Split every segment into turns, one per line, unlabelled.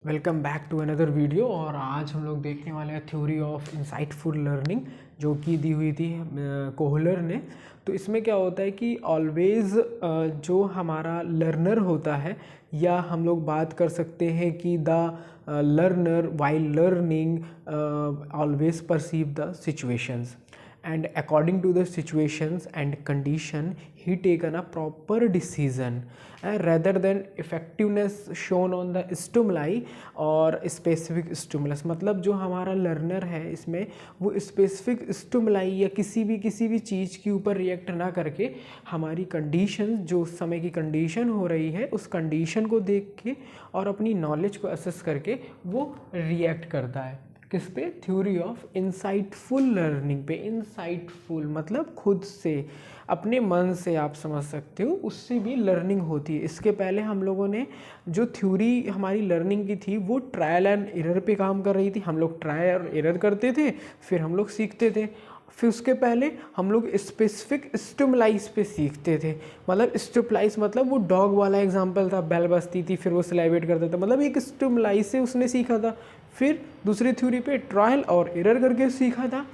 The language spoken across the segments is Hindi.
Welcome back to another video. और आज हम लोग देखने वाले हैं थ्योरी ऑफ इंसाइटफुल लर्निंग, जो कि दी हुई थी कोहलर ने। तो इसमें क्या होता है कि ऑलवेज जो हमारा लर्नर होता है, या हम लोग बात कर सकते हैं कि the learner while learning always perceive the situations and according to the situations and condition he taken a proper decision rather than effectiveness shown on the stimuli और specific stimulus। मतलब जो हमारा लर्नर है इसमें वो स्पेसिफिक स्टिमुलाई या किसी भी चीज़ के ऊपर रिएक्ट ना करके हमारी कंडीशन, जो उस समय की कंडीशन हो रही है, उस कंडीशन को देख के और अपनी नॉलेज को असेस करके वो रिएक्ट करता है। किस पे? थ्योरी ऑफ इंसाइटफुल लर्निंग पे। इंसाइटफुल मतलब खुद से, अपने मन से, आप समझ सकते हो, उससे भी लर्निंग होती है। इसके पहले हम लोगों ने जो थ्योरी हमारी लर्निंग की थी वो ट्रायल एंड एरर पे काम कर रही थी। हम लोग ट्रायल और एरर करते थे, फिर हम लोग सीखते थे। फिर उसके पहले हम लोग स्पेसिफिक स्टिमुलाइज पे सीखते थे। मतलब स्टिमुलाइज मतलब वो डॉग वाला एग्जांपल था, बैल बसती थी फिर वो सलाइवेट करता था, मतलब एक स्टिमुलाइज से उसने सीखा था। फिर दूसरी थ्योरी पे ट्रायल और एरर करके सीखा था।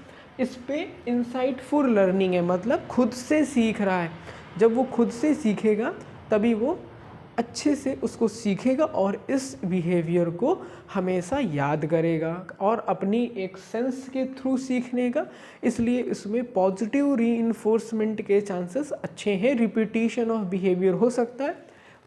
इस पे इंसाइटफुल लर्निंग है, मतलब खुद से सीख रहा है। जब वो खुद से सीखेगा तभी वो अच्छे से उसको सीखेगा और इस बिहेवियर को हमेशा याद करेगा और अपनी एक सेंस के थ्रू सीखने का। इसलिए इसमें पॉजिटिव रीइंफोर्समेंट के चांसेस अच्छे हैं। रिपीटिशन ऑफ बिहेवियर हो सकता है।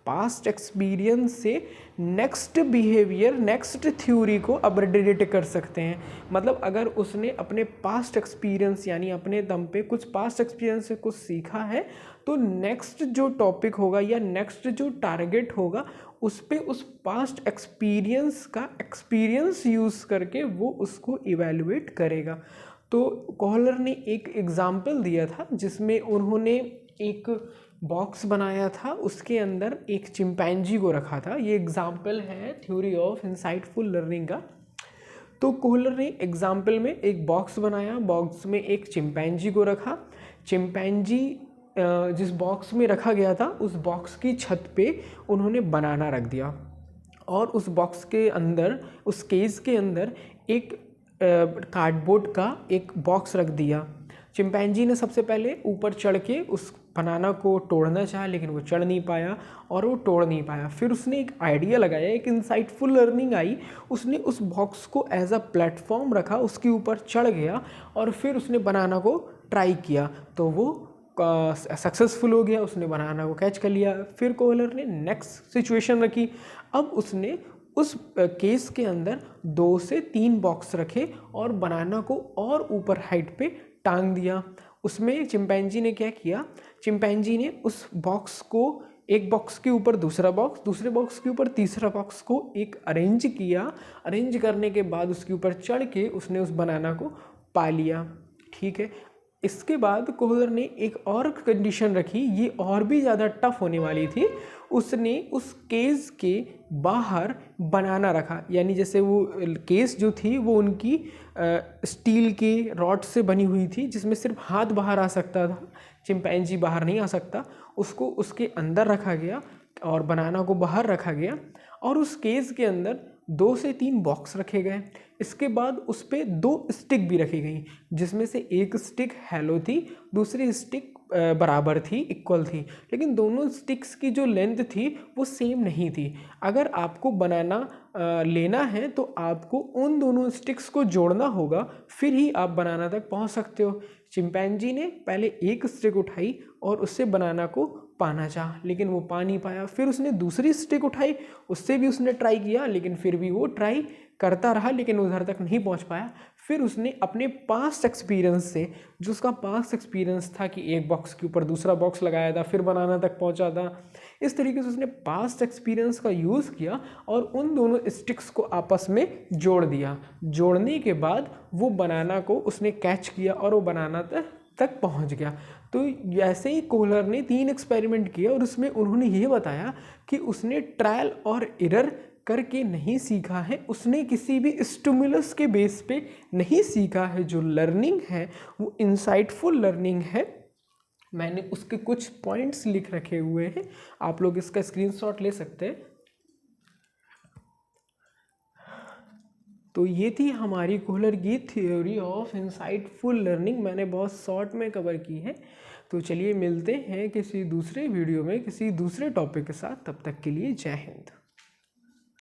पास्ट एक्सपीरियंस से नेक्स्ट बिहेवियर, नेक्स्ट थ्योरी को अपडेट कर सकते हैं। मतलब अगर उसने अपने पास्ट एक्सपीरियंस यानी अपने दम पे कुछ पास्ट एक्सपीरियंस से कुछ सीखा है, तो नेक्स्ट जो टॉपिक होगा या नेक्स्ट जो टारगेट होगा उस पे उस पास्ट एक्सपीरियंस का एक्सपीरियंस यूज़ करके वो उसको इवेलुएट करेगा। तो कोहलर ने एक एग्जाम्पल दिया था जिसमें उन्होंने एक बॉक्स बनाया था, उसके अंदर एक चिंपैंजी को रखा था। ये एग्जाम्पल है थ्योरी ऑफ इंसाइटफुल लर्निंग का। तो कोहलर ने एग्जाम्पल में एक बॉक्स बनाया, बॉक्स में एक चिंपैंजी को रखा। चिंपैंजी जिस बॉक्स में रखा गया था उस बॉक्स की छत पे उन्होंने बनाना रख दिया और उस बॉक्स के अंदर, उस केस के अंदर एक कार्डबोर्ड का एक बॉक्स रख दिया। चिंपैंजी ने सबसे पहले ऊपर चढ़ के उस बनाना को तोड़ना चाहा, लेकिन वो चढ़ नहीं पाया और वो तोड़ नहीं पाया। फिर उसने एक आइडिया लगाया, एक इंसाइटफुल लर्निंग आई। उसने उस बॉक्स को एज अ प्लेटफॉर्म रखा, उसके ऊपर चढ़ गया और फिर उसने बनाना को ट्राई किया, तो वो सक्सेसफुल हो गया, उसने बनाना को कैच कर लिया। फिर कोहलर ने नेक्स्ट सिचुएशन रखी। अब उसने उस केस के अंदर 2 से 3 बॉक्स रखे और बनाना को और ऊपर हाइट पे टांग दिया। उसमें चिंपैंजी ने क्या किया? चिंपैंजी ने उस बॉक्स को, एक बॉक्स के ऊपर दूसरा बॉक्स, दूसरे बॉक्स के ऊपर तीसरा बॉक्स को एक अरेंज किया। अरेंज करने के बाद उसके ऊपर चढ़ के उसने उस बनाना को पा लिया। ठीक है। इसके बाद कोहलर ने एक और कंडीशन रखी, ये और भी ज़्यादा टफ होने वाली थी। उसने उस केस के बाहर बनाना रखा, यानी जैसे वो केस जो थी वो उनकी स्टील के रॉड से बनी हुई थी, जिसमें सिर्फ हाथ बाहर आ सकता था, चिंपैंजी बाहर नहीं आ सकता। उसको उसके अंदर रखा गया और बनाना को बाहर रखा गया और उस केस के अंदर 2 से 3 बॉक्स रखे गए। इसके बाद उस पर 2 स्टिक भी रखी गई, जिसमें से एक स्टिक हैलो थी, दूसरी स्टिक बराबर थी, इक्वल थी, लेकिन दोनों स्टिक्स की जो लेंथ थी वो सेम नहीं थी। अगर आपको बनाना लेना है तो आपको उन दोनों स्टिक्स को जोड़ना होगा, फिर ही आप बनाना तक पहुंच सकते हो। चिंपैंजी ने पहले एक स्टिक उठाई और उससे बनाना को पाना चाहा, लेकिन वो पा नहीं पाया। फिर उसने दूसरी स्टिक उठाई, उससे भी उसने ट्राई किया, लेकिन फिर भी वो ट्राई करता रहा, लेकिन उधर तक नहीं पहुंच पाया। फिर उसने अपने पास्ट एक्सपीरियंस से, जो उसका पास्ट एक्सपीरियंस था कि एक बॉक्स के ऊपर दूसरा बॉक्स लगाया था फिर बनाना तक पहुंचा था, इस तरीके से उसने पास्ट एक्सपीरियंस का यूज़ किया और उन दोनों स्टिक्स को आपस में जोड़ दिया। जोड़ने के बाद वो बनाना को उसने कैच किया और वो बनाना तक पहुंच गया। तो ऐसे ही कोहलर ने 3 एक्सपेरिमेंट किए और उसमें उन्होंने ये बताया कि उसने ट्रायल और एरर करके नहीं सीखा है, उसने किसी भी स्टिमुलस के बेस पे नहीं सीखा है। जो लर्निंग है वो इंसाइटफुल लर्निंग है। मैंने उसके कुछ पॉइंट्स लिख रखे हुए हैं, आप लोग इसका स्क्रीनशॉट ले सकते हैं। तो ये थी हमारी कोहलर की थ्योरी ऑफ इंसाइटफुल लर्निंग, मैंने बहुत शॉर्ट में कवर की है। तो चलिए मिलते हैं किसी दूसरे वीडियो में किसी दूसरे टॉपिक के साथ, तब तक के लिए जय हिंद।